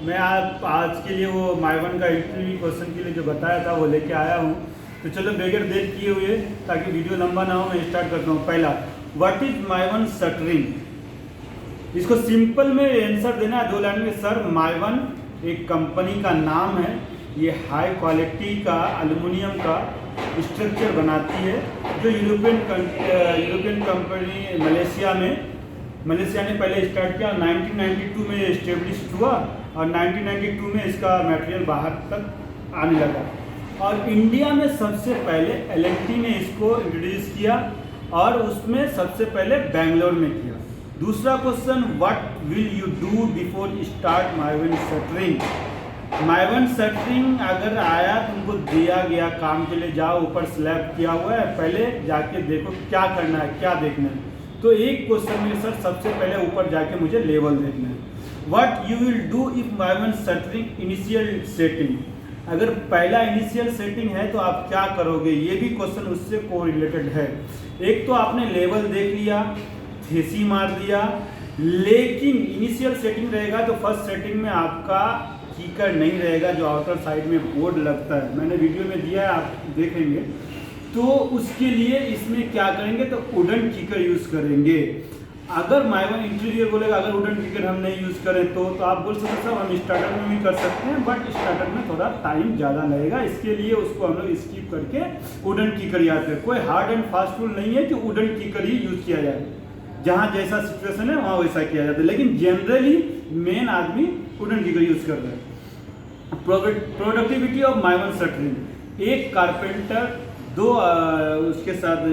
मैं आज के लिए वो माइवन का इंटरव्यू क्वेश्चन के लिए जो बताया था वो लेके आया हूँ। तो चलो बगैर देर किए हुए, ताकि वीडियो लंबा ना हो, मैं स्टार्ट करता हूँ। पहला, व्हाट इज माइवन शटरिंग। इसको सिंपल में आंसर देना है 2 लाइन में। सर, माइवन एक कंपनी का नाम है। ये हाई क्वालिटी का एल्युमिनियम का स्ट्रक्चर बनाती है, जो यूरोपियन कंपनी मलेशिया ने पहले स्टार्ट किया। 1992 में इस्टेब्लिश हुआ और 1992 में इसका मटेरियल बाहर तक आने लगा। और इंडिया में सबसे पहले एल&टी ने इसको इंट्रोड्यूस किया और उसमें सबसे पहले बेंगलोर में किया। दूसरा question, what will you do before start माइवन shuttering. माइवन shuttering अगर आया, तुमको दिया गया काम के लिए, जाओ ऊपर स्लैब किया हुआ है, पहले जाके देखो क्या करना है, क्या देखना है। तो एक क्वेश्चन में सर सबसे पहले ऊपर जाके मुझे लेवल देखना है। What you will do if माइवन shuttering initial setting. अगर पहला इनिशियल सेटिंग है तो आप क्या करोगे, ये भी क्वेश्चन उससे कोरिलेटेड है। एक तो आपने लेवल देख लिया, थेसी मार दिया, लेकिन इनिशियल सेटिंग रहेगा तो फर्स्ट सेटिंग में आपका कीकर नहीं रहेगा, जो आउटर साइड में बोर्ड लगता है, मैंने वीडियो में दिया है, आप देखेंगे। तो उसके लिए इसमें क्या करेंगे, तो वुडन कीकर यूज़ करेंगे। अगर माइवन इंटीरियर बोलेगा अगर वुडन कीकर हम नहीं यूज़ करें तो आप बोल सकते हैं हम स्टार्टर में भी कर सकते हैं, बट स्टार्टर में थोड़ा टाइम ज़्यादा लगेगा। इसके लिए उसको हम लोग स्किप करके वुडन कीकर याद करें। कोई हार्ड एंड फास्ट रूल नहीं है कि वुडन कीकर ही यूज़ किया जाए, जहाँ जैसा सिचुएशन है वहाँ वैसा किया जाता है, लेकिन जनरली मेन आदमी वुडन कीकर यूज़ कर रहा है। प्रोडक्टिविटी ऑफ माइवन शटरिंग, एक कारपेंटर 2 उसके साथ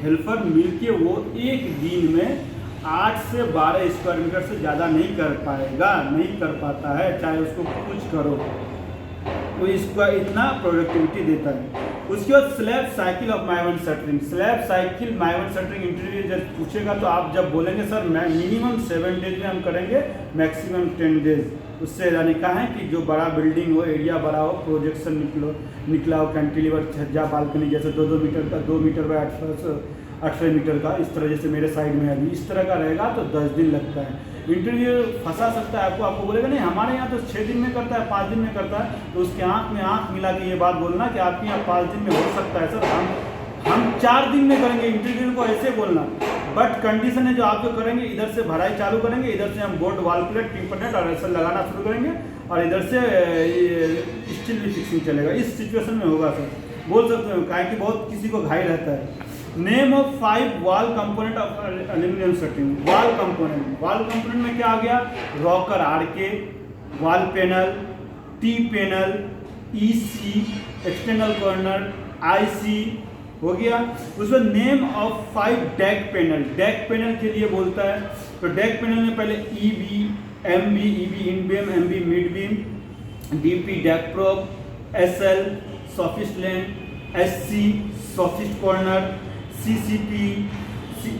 हेल्पर मिलके वो एक दिन में 8 से 12 स्क्वायर मीटर से ज़्यादा नहीं कर पाएगा, नहीं कर पाता है, चाहे उसको कुछ करो, वो इसका इतना प्रोडक्टिविटी देता है। उसके बाद slab cycle of माइवन shuttering. Slab cycle माइवन shuttering interview जब पूछेगा तो आप जब बोलेंगे सर मिनिमम 7 डेज में हम करेंगे, मैक्सिमम 10 डेज। उससे यानी कहा है कि जो बड़ा बिल्डिंग हो, एरिया बड़ा हो, प्रोजेक्शन निकला हो, कैंटिलीवर, छज्जा, बालकनी, जैसे 2-2 मीटर का, 2 मीटर बाय 18 मीटर का, इस तरह जैसे मेरे साइड में अभी इस तरह का रहेगा तो 10 दिन लगता है। इंटरव्यू फंसा सकता है आपको बोलेगा नहीं हमारे यहाँ तो 6 दिन में करता है, 5 दिन में करता है, तो उसके आँख में आँख मिला के ये बात बोलना कि आपके यहाँ 5 दिन में हो सकता है सर, हम 4 दिन में करेंगे। इंटरव्यू को ऐसे बोलना, बट कंडीशन है जो आप जो करेंगे, इधर से भराई चालू करेंगे, इधर से हम बोर्ड, वाल प्लेट, टिम्परनेट और ऐसा लगाना शुरू करेंगे, और इधर से स्टील भी फिक्सिंग चलेगा। इस सिचुएशन में होगा सर, बोल सकते हो, काहे कि बहुत किसी को घाई रहता है। Name of 5 wall component of aluminium shuttering. Wall component में क्या आ गया, rocker RK, wall panel, T panel, EC, external corner, IC हो गया। उसमें name of 5 deck panel. Deck panel के लिए बोलता है तो डेक पैनल में पहले EB, MB, EB in beam, MB mid beam, DP deck prop, SL soffit lane, SC soffit corner, CCP,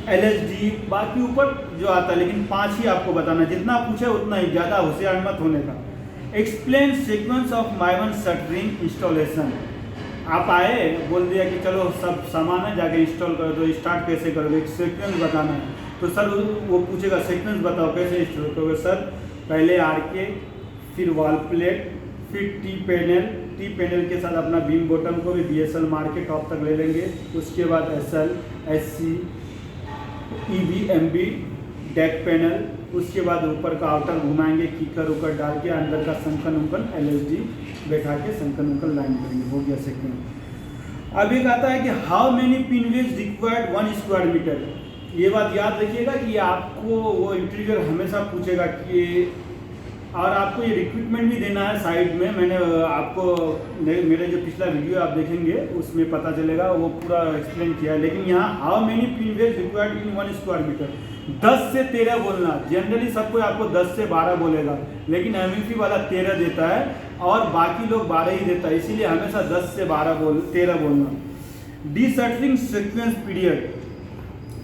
LSD, बाकी ऊपर जो आता है, लेकिन 5 ही आपको बताना, जितना पूछे उतना ही, ज़्यादा होशियार मत होने का। Explain sequence of माइवन shuttering installation. आप आए, बोल दिया कि चलो सब सामान है, जाके इंस्टॉल करो, तो स्टार्ट कैसे करोगे, एक सीक्वेंस बताना है। तो सर वो पूछेगा सीक्वेंस बताओ कैसे इंस्टॉल करोगे। सर पहले आरके, फिर वॉल प्लेट, फिर टी पैनल के साथ अपना बीम बॉटम को भी बीएसएल मार के टॉप तक ले लेंगे। उसके बाद SL, SC, EB, MB, deck panel, उसके बाद ऊपर का आउटर घुमाएंगे, कीकर उकर डाल के, अंदर का संकन उंकन एलएसडी बैठा के संकन उंकन लाइन करेंगे। हो गया सेकंड। अब एक आता है कि how many pin wedges required 1 square metre. ये बात याद रखिएगा कि आपको वो इंटरव्यूअर हमेशा पूछेगा कि, और आपको ये रिक्रूटमेंट भी देना है साइड में। मैंने आपको मेरे जो पिछला वीडियो आप देखेंगे उसमें पता चलेगा, वो पूरा एक्सप्लेन किया है। लेकिन यहाँ how many pin wedges required in 1 square metre, 10 से 13 बोलना। जनरली सब कोई आपको 10 से 12 बोलेगा, लेकिन एमवीपी वाला 13 देता है और बाकी लोग 12 ही देता है, इसीलिए हमेशा 10 से 13 बोलना। डी शटरिंग सीक्वेंस पीरियड,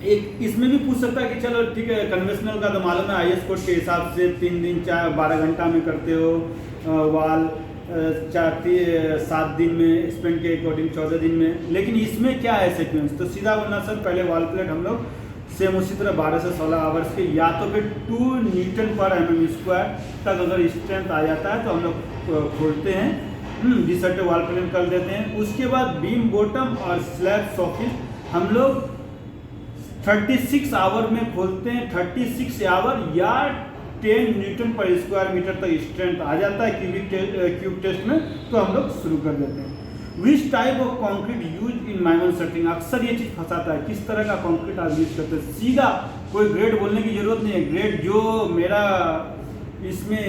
एक इसमें भी पूछ सकता है कि चलो ठीक है, कन्वेंशनल का तो मालूम है, आईएस कोड के हिसाब से 3 दिन 12 घंटा में करते हो, वाल 7 दिन में, स्पेंड के अकॉर्डिंग 14 दिन में। लेकिन इसमें क्या है सीक्वेंस, तो सीधा बोलना सर पहले वॉल प्लेट हम लोग सेम उसी तरह 12 से 16 आवर्स के, या तो फिर 2 न्यूटन पर mm स्क्वायर तक अगर स्ट्रेंथ आ जाता है तो हम लोग खोलते हैं, डिसर्ट वॉल प्लेन कर देते हैं। उसके बाद बीम बॉटम और स्लैब सॉकेट हम लोग 36 आवर में खोलते हैं। 36 आवर या 10 न्यूटन पर स्क्वायर मीटर तक स्ट्रेंथ आ जाता है क्यूब टेस्ट में, तो हम लोग शुरू कर देते हैं। Which type of concrete use in Mivan setting, अक्सर ये चीज़ फंसाता है, किस तरह का कंक्रीट आप यूज करते हैं। सीधा कोई ग्रेड बोलने की जरूरत नहीं है। ग्रेड जो मेरा इसमें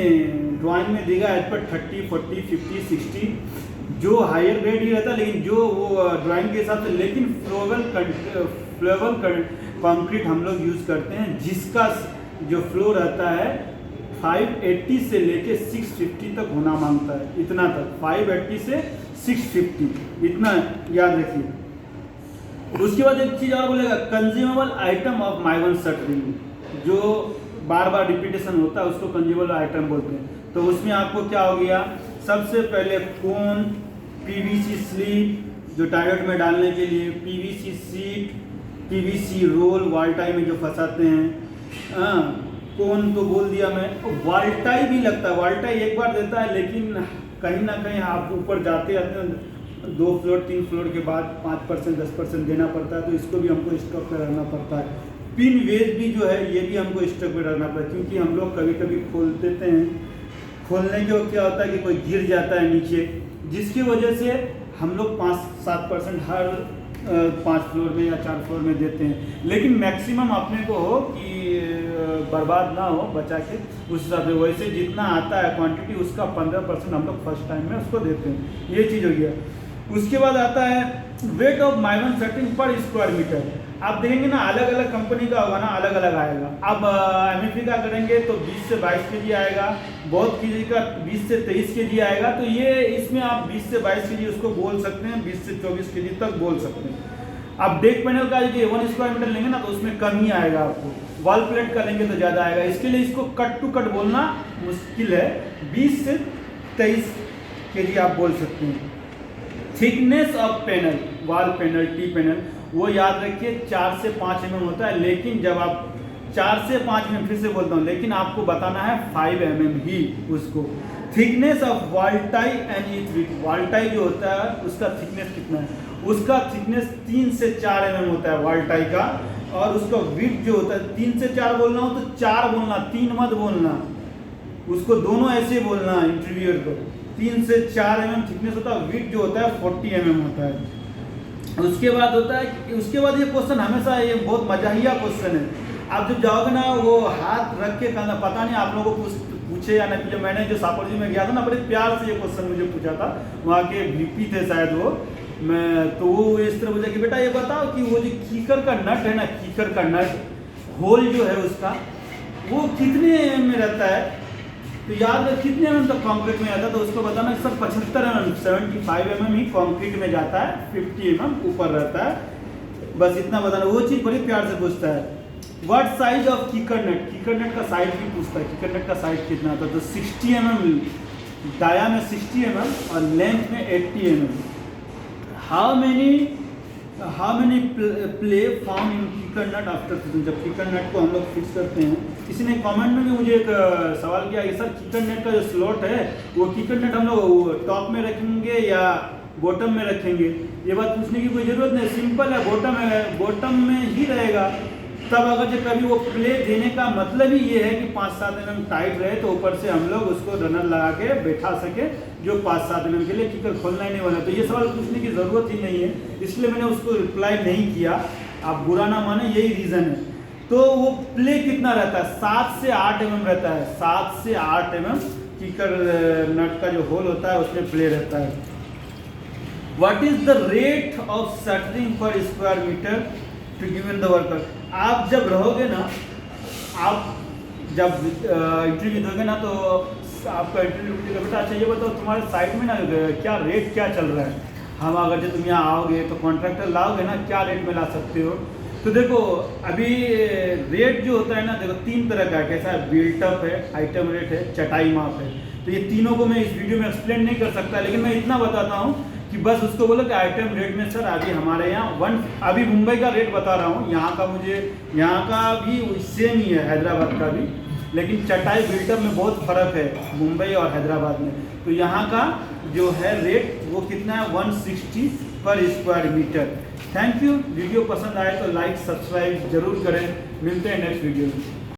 ड्राइंग में देगा एज पर 30, 40, 50, 60 जो हायर ग्रेड ही रहता है, लेकिन जो वो ड्राइंग के हिसाब से। लेकिन फ्लोएबल कंक्रीट हम लोग यूज करते हैं जिसका जो फ्लो रहता है 580 से लेके 650 तक होना मांगता है, इतना तक 580 से 650 इतना याद रखिए। उसके बाद एक चीज़ और बोलेगा, कंज्यूमेबल आइटम ऑफ माइवन शटरिंग, जो बार बार रिपीटेशन होता है उसको कंज्यूमेबल आइटम बोलते हैं। तो उसमें आपको क्या हो गया, सबसे पहले कोन, पीवीसी स्लीव जो टायर्ड में डालने के लिए, PVC sheet, PVC roll wall tie में जो फंसाते हैं, कोन तो बोल दिया मैं। वॉल टाई भी लगता है, वॉल टाई एक बार देता है, लेकिन कहीं ना कहीं आप ऊपर जाते हैं 2 फ्लोर 3 फ्लोर के बाद 5% 10% देना पड़ता है, तो इसको भी हमको स्टॉक पे रखना पड़ता है। पिन वेज भी जो है ये भी हमको स्टॉक पे रखना पड़ता है, क्योंकि हम लोग कभी कभी खोल देते हैं, खोलने के वक्त क्या होता है कि कोई गिर जाता है नीचे, जिसकी वजह से हम लोग 5-7% हर 5 फ्लोर में या 4 फ्लोर में देते हैं। लेकिन मैक्सिमम अपने को हो कि बर्बाद ना हो, बचा के उस हिसाब से वैसे जितना आता है क्वांटिटी उसका 15% हम लोग फर्स्ट टाइम में उसको देते हैं। ये चीज़ हो गया। उसके बाद आता है वेट ऑफ माइवन सेटिंग पर स्क्वायर मीटर। आप देखेंगे ना अलग अलग कंपनी का होगा ना, अलग अलग आएगा। अब MFE का करेंगे तो 20 से 22 kg आएगा, बहुत किसी का 20 से 23 kg आएगा। तो ये इसमें आप 20 से 22 kg उसको बोल सकते हैं, 20 से 24 kg तक बोल सकते हैं। अब डेक पैनल का जो 1 स्क्वायर मीटर लेंगे ना तो उसमें कम ही आएगा आपको, वॉल प्लेट का लेंगे तो ज़्यादा आएगा। इसके लिए इसको कट टू कट बोलना मुश्किल है, 20 से 23 kg आप बोल सकते हैं। Thickness of panel, wall panel, T panel, वो याद रखिए 4 से 5 mm होता है। लेकिन जब आप 4 से 5 mm, फिर से बोलता हूँ, लेकिन आपको बताना है 5 mm ही उसको। Thickness of wall tie and it with, wall tie जो होता है उसका थिकनेस कितना है, उसका थिकनेस 3 से 4 mm होता है वॉल टाई का। और उसका विड्थ जो होता है 3 से 4 बोलना हो तो 4 बोलना, 3 मत बोलना, उसको दोनों ऐसे बोलना इंटरव्यूअर को। 3 से 4 mm थिकनेस होता है, विड्थ जो होता है 40 mm होता है। उसके बाद होता है, उसके बाद ये क्वेश्चन हमेशा, ये बहुत मजाहिया क्वेश्चन है। आप जब जाओगे ना वो हाथ रख के कहना, पता नहीं आप लोगों को पूछे या नहीं, जब मैंने जो सापर जी में गया था ना, बड़े प्यार से ये क्वेश्चन मुझे पूछा था, वहाँ के VP थे शायद वो, मैं तो वो इस तरह बोला कि बेटा ये बताओ कि वो जो कीकर का नट है ना, कीकर का नट होल जो है उसका वो कितने में रहता है, तो याद है कितने mm तक कंक्रीट में आता है, तो उसको बताना सर 75 mm, 75 mm ही कंक्रीट में जाता है, 50 mm ऊपर रहता है, बस इतना बताना। वो चीज़ बड़ी प्यार से पूछता है। व्हाट साइज ऑफ कीकर नट, कीकर नट का साइज भी पूछता है, कीकर नट का साइज कितना होता है, तो 60 mm, डाया में 60 mm और लेंथ में 80 mm। How many play found in कीकर नट आफ्टर फिटिंग, जब कीकर नट को हम लोग फिक्स करते हैं। किसी ने कमेंट में भी मुझे एक सवाल किया कि सर कीकर नट का जो स्लॉट है वो कीकर नट हम लोग टॉप में रखेंगे या बॉटम में रखेंगे। ये बात पूछने की कोई ज़रूरत नहीं, सिंपल है, बॉटम में ही रहेगा। तब अगर जो कभी वो प्ले देने का मतलब ही ये है कि 5-7 mm टाइट रहे, तो ऊपर से हम लोग उसको रनर लगा के बैठा सके, जो 5-7 mm के लिए कीकर खोलना ही नहीं वाला। तो ये सवाल पूछने की ज़रूरत ही नहीं है, इसलिए मैंने उसको रिप्लाई नहीं किया। आप बुरा ना माने, यही रीज़न है। तो वो प्ले कितना रहता है, 7 से 8 mm रहता है, 7 से 8 mm कीकर नट का जो होल होता है उसमें प्ले रहता है। What is the rate of shuttering per square metre to given the worker. आप जब रहोगे ना, आप जब इंटरव्यू दोगे ना, तो आपका इंटरव्यू पूछेगा बेटा अच्छा ये बताओ तुम्हारे साइड में ना क्या रेट क्या चल रहा है, हम अगर जब तुम यहाँ आओगे तो कॉन्ट्रैक्टर लाओगे ना, क्या रेट में ला सकते हो। तो देखो अभी रेट जो होता है ना, देखो 3 तरह का है, कैसा है, बिल्टअप है, आइटम रेट है, चटाई माप है। तो ये तीनों को मैं इस वीडियो में एक्सप्लेन नहीं कर सकता, लेकिन मैं इतना बताता हूँ कि बस उसको बोलो कि आइटम रेट में सर अभी हमारे यहाँ अभी मुंबई का रेट बता रहा हूँ, यहाँ का मुझे यहाँ का भी सेम ही है, हैदराबाद का भी, लेकिन चटाई बिल्टअप में बहुत फ़र्क है मुंबई और हैदराबाद में। तो यहाँ का जो है रेट वो कितना है, 160 पर square metre. Thank you. Video पसंद आए तो लाइक सब्सक्राइब जरूर करें। मिलते हैं नेक्स्ट वीडियो में।